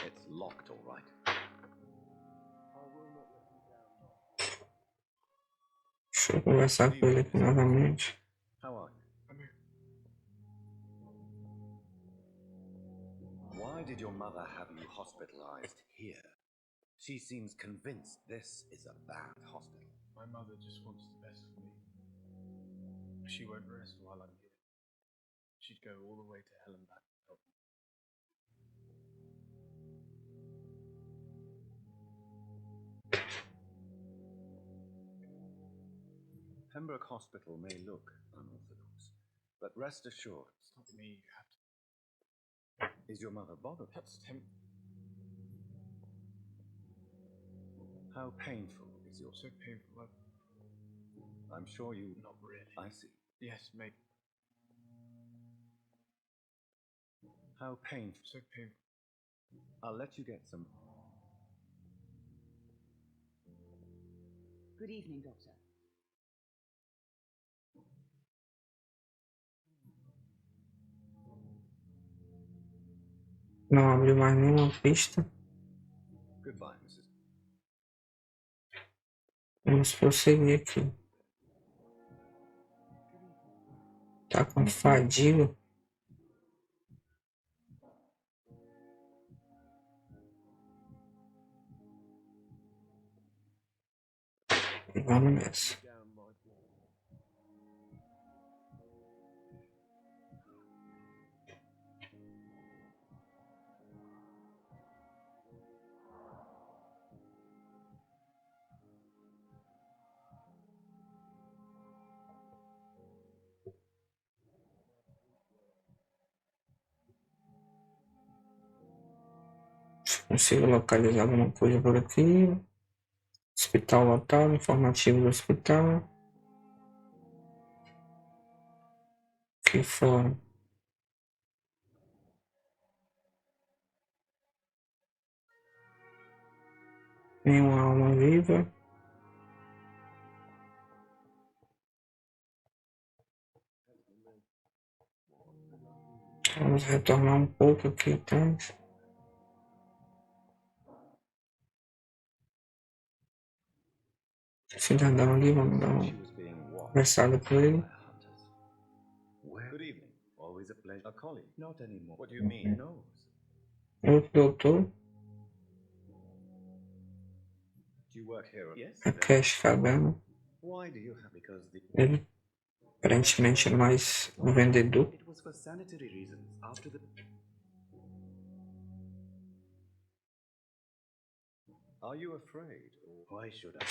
It's locked, all right. Deixa eu conversar com ele aqui novamente. How are you? Why did your mother have you hospitalized here? She seems convinced this is a bad hospital. My mother just wants the best for me. She won't rest while I'm here. She'd go all the way to hell and back to help me. Pembroke Hospital may look unorthodox, but rest assured, It's not me you have to. is your mother bothered? That's him. How painful is your... So painful. I'm sure you... Not really. I see. Yes, maybe. How painful. So painful. I'll let you get some... Good evening, Doctor. Não abriu mais nenhuma pista. Goodbye, Mrs. Vamos prosseguir aqui. Tá com fadiga. E vamos nessa. Consigo localizar alguma coisa por aqui. Hospital lotado, informativo do hospital. Aqui fora. Nenhuma alma viva. Vamos retornar um pouco aqui atrás. Cidadão ali, vamos dar uma conversada com ele. Good evening. Always a pleasure. A colleague? Not anymore. What do you mean? No. Outro doutor. Do you work here? Yes. A Cash Cabana. Why do you have... Because the... Ele aparentemente é mais um vendedor. It was for sanitary reasons. After the... Are you afraid? Or why should I?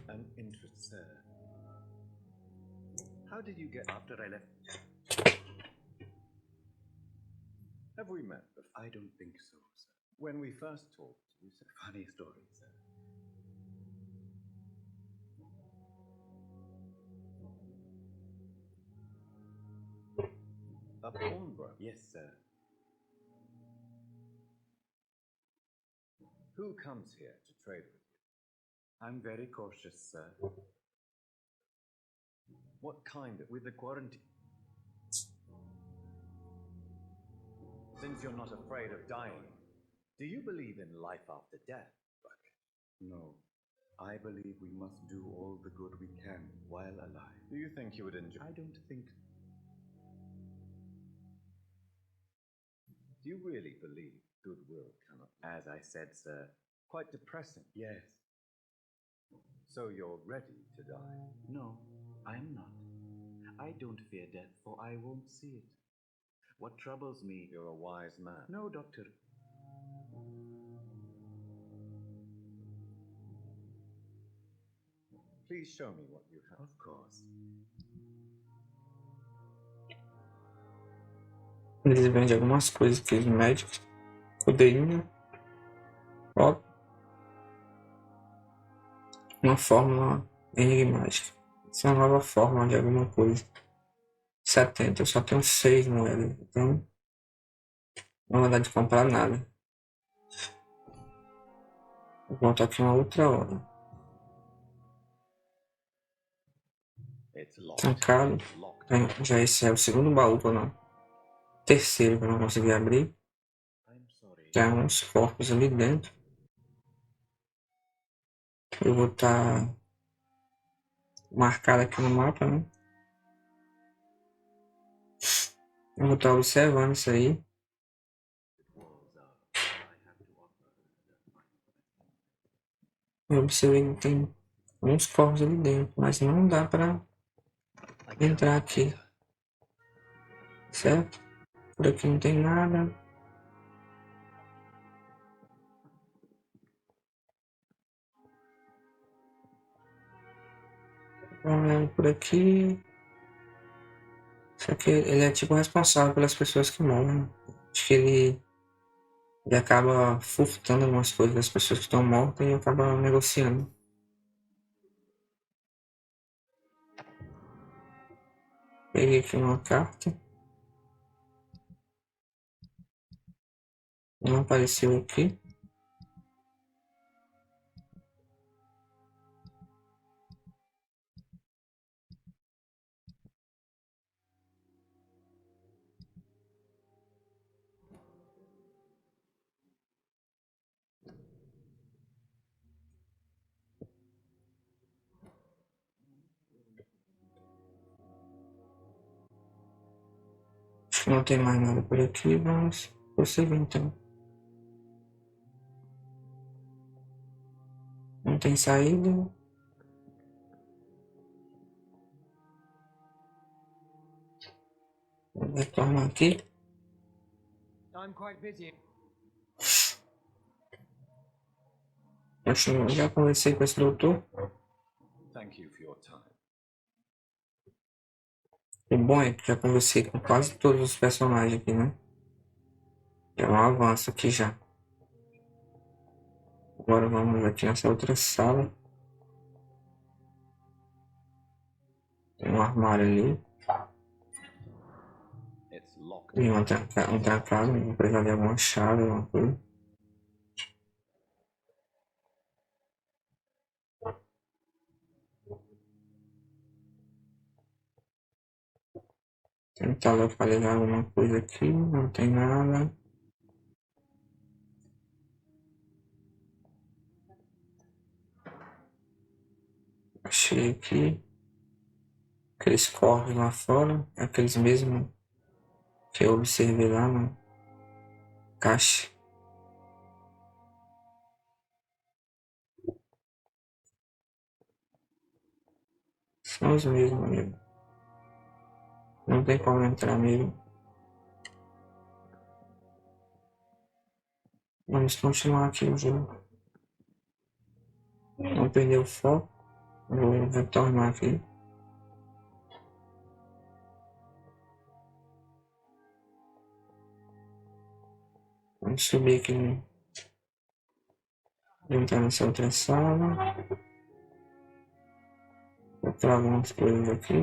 An interest, sir. How did you get after I left? Have we met before? I don't think so, sir. When we first talked, you said funny stories, sir. A pawnbroker? Yes, sir. Who comes here to trade with you? I'm very cautious, sir. What kind of... with the quarantine? Since you're not afraid of dying, do you believe in life after death, Bucket? No. I believe we must do all the good we can while alive. Do you think you would enjoy... I don't think... Do you really believe goodwill cannot... As I said, sir, quite depressing. Yes. So you're ready to die? No, I'm not. I don't fear death, for I won't see it. What troubles me... You're a wise man. No, Doctor. Please show me what you have. Of course. Eles vendem algumas coisas que os médicos poderiam. Ó. Uma fórmula enigmática. Isso é uma nova fórmula de alguma coisa. 70, eu só tenho 6 moedas. Então, não vai dar de comprar nada. Vou voltar aqui uma outra hora. Trancado. Já esse é o segundo baú que eu não. Terceiro que eu não consegui abrir. Tem uns corpos ali dentro. Eu vou estar marcado aqui no mapa, né? Eu vou estar observando isso aí. Eu observei que tem uns corpos ali dentro, mas não dá para entrar aqui. Certo? Por aqui não tem nada. Vamos olhando por aqui. Só que ele é tipo responsável pelas pessoas que morrem. Acho que ele acaba furtando algumas coisas das pessoas que estão mortas e acaba negociando. Peguei aqui uma carta. Não apareceu aqui. Acho que não tem mais nada por aqui. Vamos prosseguir então. Não tem saída. Vou retornar aqui. I'm quite busy. Eu já conversei com esse doutor. Thank you for your time. O bom é que já conversei com quase todos os personagens aqui, né? É um avanço aqui já. Agora vamos aqui nessa outra sala. Tem um armário ali. E um trancado. Vou precisar de alguma chave, alguma coisa. Tentar localizar alguma coisa aqui. Não tem nada. Achei aqui. Aqueles corvos lá fora. Aqueles mesmos que eu observei lá na caixa. São os mesmos, amigo. Não tem como entrar mesmo. Vamos continuar aqui o jogo. Não perder o foco. Vou retornar aqui. Vamos subir aqui. Vou entrar nessa outra sala. Vou travar algumas coisas aqui.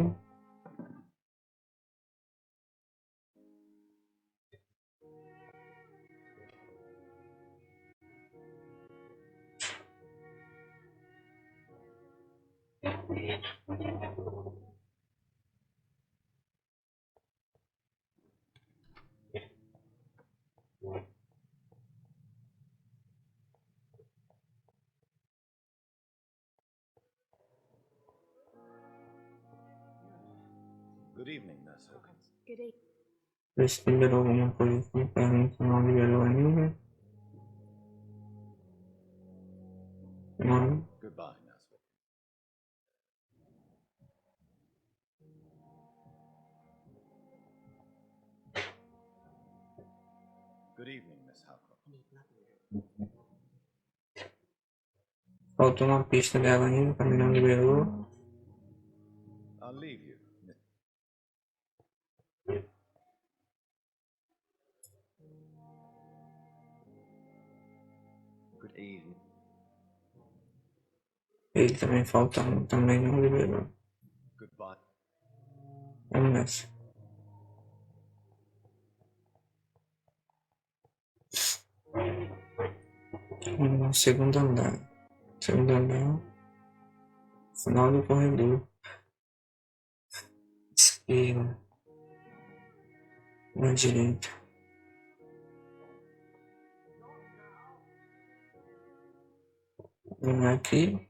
Good evening, Nurse Hawkins. Good evening. Vê se liberou alguma coisa aqui. Pergunta, não liberou ainda. Não. Goodbye, Nurse Hawkins. Good evening, Miss Halcroft. Faltou uma pista dela ainda, também não liberou. I'll leave you. Good evening. Ele também falta um, também não liberou. Goodbye. Vamos nessa. Vamos no segundo andar. Segundo andar. Final do corredor. Esquerda. Na direita. Vamos aqui.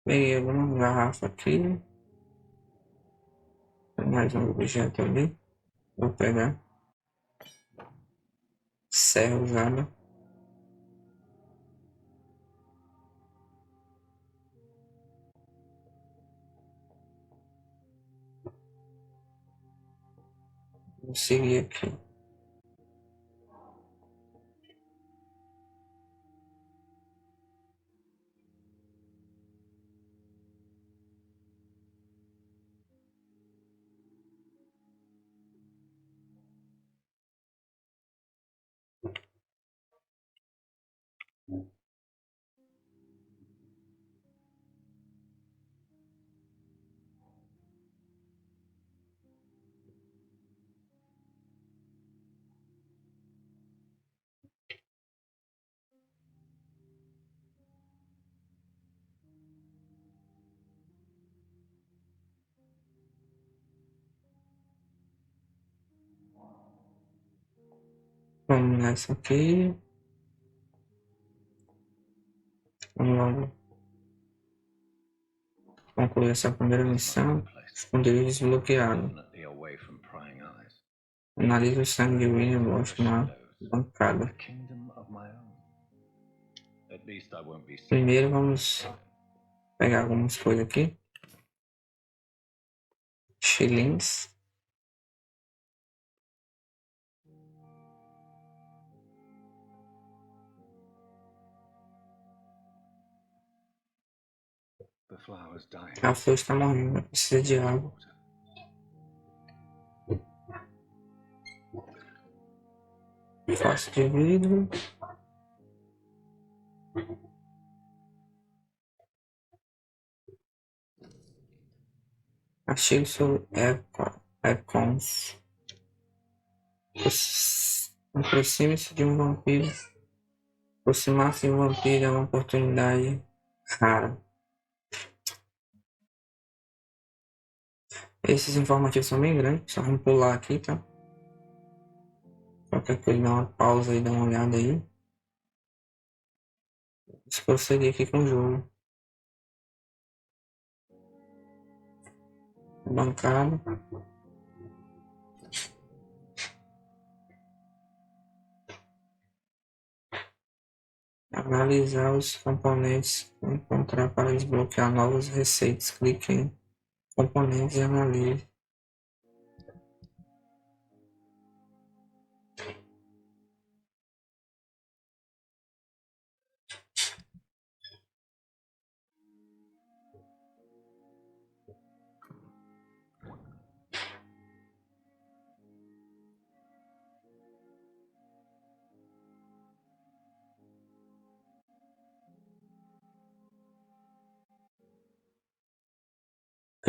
Peguei alguma garrafa aqui. Tem mais um objeto ali. Vou pegar. Serra usada. Vou seguir aqui. Vamos nessa aqui. Vamos logo concluir essa primeira missão. Esconderijo desbloqueado. Definitely away from prying eyes. Analise o sangue de William Bosch na bancada. A kingdom of my own. At least I won't be seen. Primeiro vamos pegar algumas coisas aqui. Shillings. The flower's dying. A flor está morrendo, precisa de água. Fósforo de vidro. Artigo sobre econs. Aproxime-se de um vampiro. Aproximar-se de um vampiro é uma oportunidade rara. Esses informativos são bem grandes, só vamos pular aqui, tá? Qualquer coisa, dá uma pausa e dá uma olhada aí. Vamos prosseguir aqui com o jogo. Bancada. Analisar os componentes. Encontrar para desbloquear novas receitas. Clique em componentes e analise.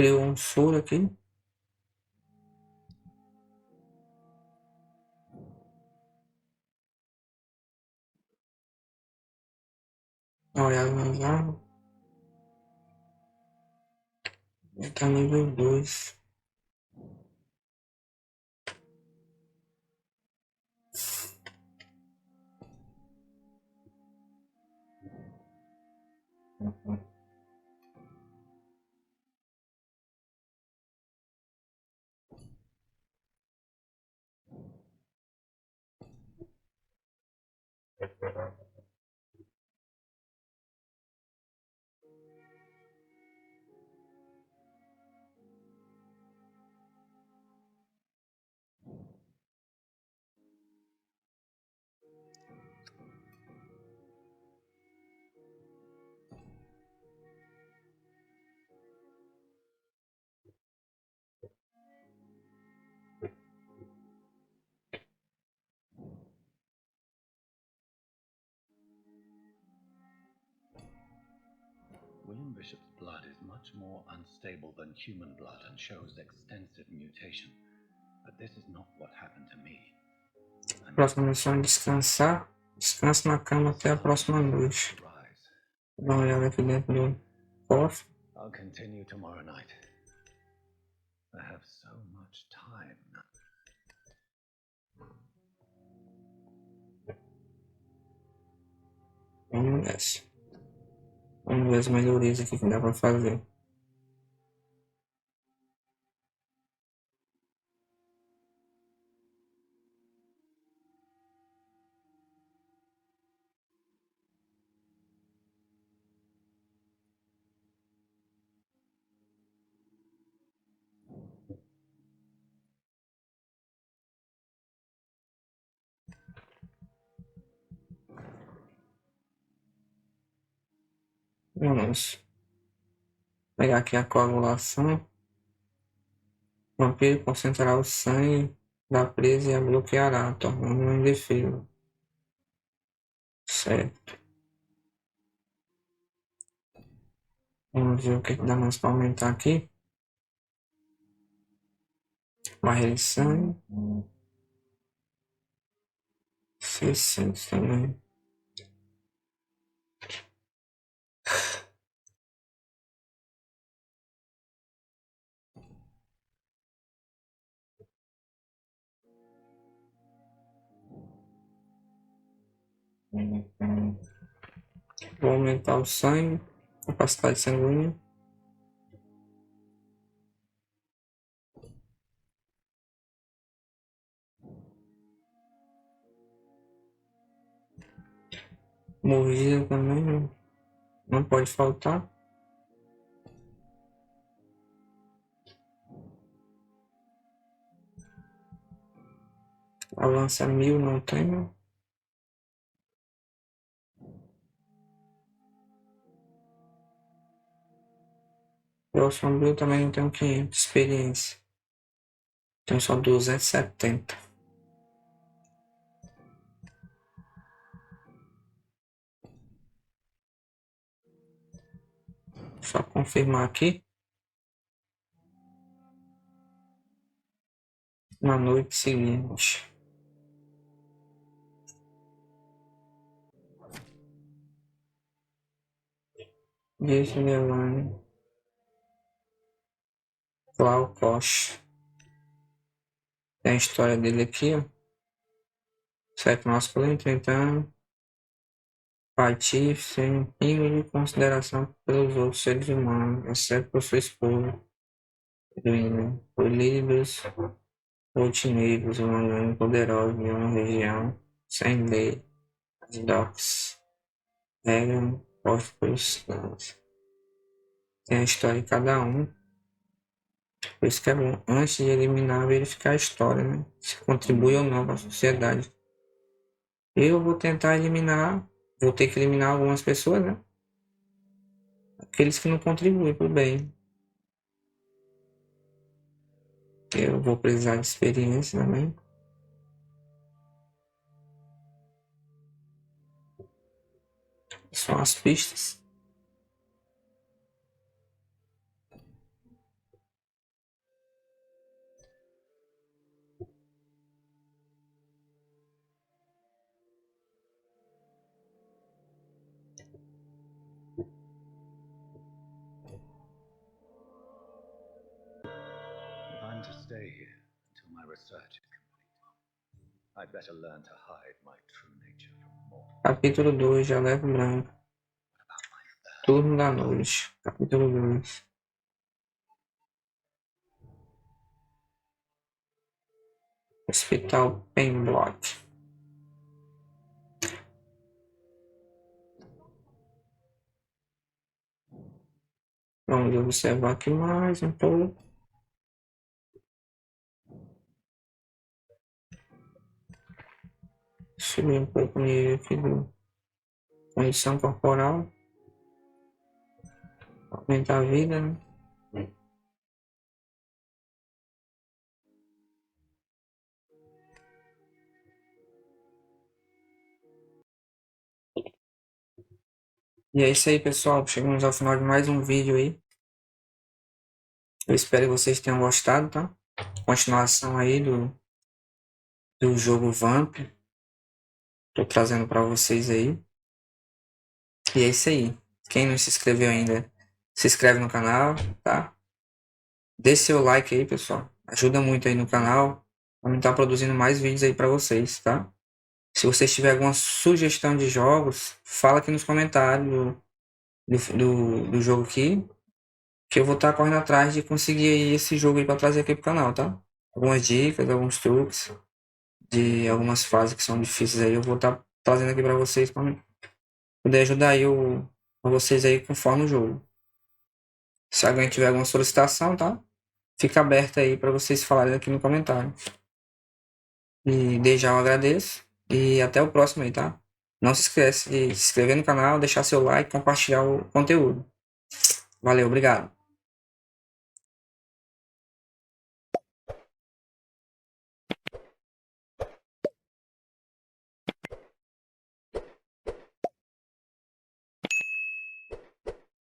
Criou um soro aqui. Dá uma olhada nas armas. Tá nível 2. William Bishop's blood is much more unstable than human blood and shows extensive mutation. But this is not what happened to me. Próxima missão é descansar. Descanse na cama até a próxima noite. Dá uma olhada aqui dentro do cofre. I'll continue tomorrow night. I have so much time. Vamos nessa. Vamos ver as melhorias aqui que dá pra fazer. Vamos pegar aqui a coagulação. O vampiro concentrará o sangue da presa e a bloqueará, tornando-a indefesa. Certo. Vamos ver o que dá mais para aumentar aqui. Barreira de sangue. 600 também. Vou aumentar o sangue, capacidade sanguínea. Mordida também, não pode faltar. Avança 1000, não tenho. Eu sombrio também não tenho 500 de experiência. Tenho só 270. Só confirmar aqui. Na noite seguinte. Deixa eu levar. Lá o Koch. Tem a história dele aqui, ó. Sexo masculino, 30 anos. Patife, sem um pingo de consideração pelos outros seres humanos, exceto por sua esposa. Foi livres, rotineiros, uma gangue poderosa de uma região sem lei. As docks. Regra posta pelos cidadãos. Tem a história de cada um. Por isso que é bom, antes de eliminar, verificar a história, né? Se contribui ou não para a sociedade. Eu vou tentar eliminar, vou ter que eliminar algumas pessoas, né? Aqueles que não contribuem para o bem. Eu vou precisar de experiência também. São as pistas. stay here until my research is complete. I'd better learn to hide my true nature from mortals. Capítulo 2, já leva branco. Turno da noite. Capítulo 2. Hospital Pembroke. Vamos observar aqui mais um pouco. Subir um pouco o nível aqui do condição corporal. Aumentar a vida, né? E é isso aí, pessoal. Chegamos ao final de mais um vídeo aí. Eu espero que vocês tenham gostado, tá? Continuação aí do jogo Vampyr. Tô trazendo para vocês aí. E é isso aí. Quem não se inscreveu ainda, se inscreve no canal, tá? Deixe seu like aí, pessoal. Ajuda muito aí no canal. Vamos estar produzindo mais vídeos aí para vocês, tá? Se vocês tiverem alguma sugestão de jogos, fala aqui nos comentários do jogo aqui, que eu vou estar correndo atrás de conseguir aí esse jogo aí para trazer aqui pro canal, tá? Algumas dicas, alguns truques de algumas fases que são difíceis aí, eu vou estar trazendo aqui para vocês para poder ajudar aí vocês aí conforme o jogo. Se alguém tiver alguma solicitação, tá? Fica aberto aí para vocês falarem aqui no comentário. E desde já eu agradeço e até o próximo aí, tá? Não se esquece de se inscrever no canal, deixar seu like, compartilhar o conteúdo. Valeu, obrigado.